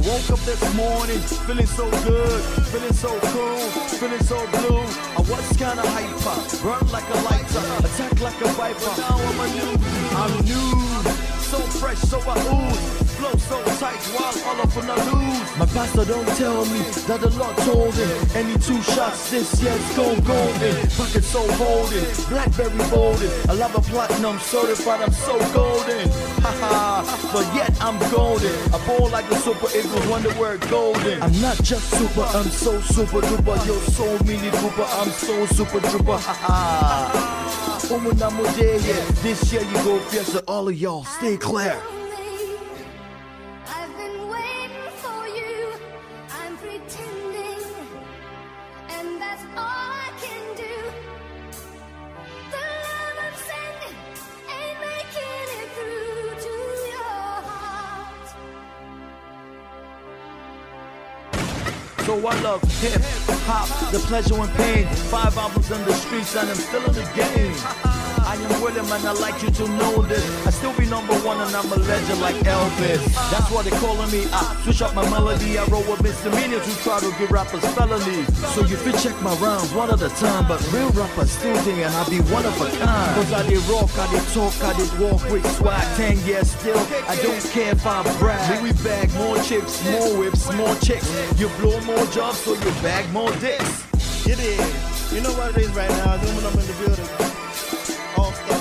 Woke up this morning, feeling so good, feeling so cool, feeling so blue. I was kinda hyper, burn like a lighter, attack like a viper. Now I'm new, so fresh, so I ooze. Flow so tight while all up on I lose. My pastor don't tell me that the Lord told him any 2 shots this year's gon' golden. Pocket so holding, blackberry golden. I love a platinum certified, I'm so golden. Haha, but yet I'm golden. I ball like the super eagles, one the word golden. I'm not just super, I'm so super duper. Yo, so mini Cooper, I'm so super duper. Haha. This year you go fiesta, all of y'all stay clear. So I love hip hop, the pleasure and pain. 5 albums in the streets and I'm still in the game. I am William and I like you to know this. I still be #1 and I'm a legend like Elvis. That's what they calling me. I switch up my melody. I roll with misdemeanors who try to give rappers felonies. So you fit check my rounds one at a time, but real rappers still think and I be one of a kind. Cause I did rock, I did talk, I did walk with swag. 10 years still, I don't care if I brag. Louis bag, more chips, more whips, more chicks. You blow more jobs, so you bag more dicks. It is. You know what it is right now. When I'm in the building. Olstar.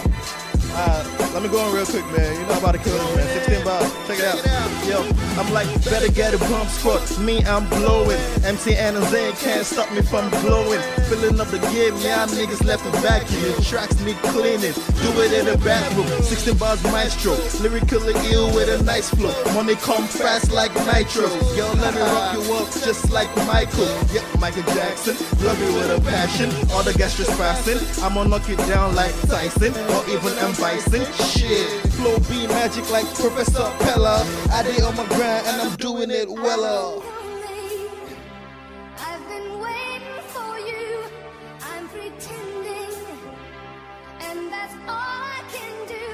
Let me go on real quick, man. You know I'm about to kill it, man. 16 bars. Check it out. Yo, I'm like, better get a bump squat. Me, I'm blowing. MC and Zane can't stop me from glowing. Filling up the game, yeah, niggas left a vacuum. Tracks need cleaning. Do it in the bathroom. 16 bars maestro. Lyrically ill with a nice flow. Money come fast like nitro. Yo, let me rock you up just like Michael. Yep, Michael Jackson. Love you with a passion. All the guys just passing. I'm gonna knock you down like Tyson or even M. Bison. Shit, flow be magic like Professor Pella. I did on my grind and I'm doing it well. I've been waiting for you. I'm pretending, and that's all I can do.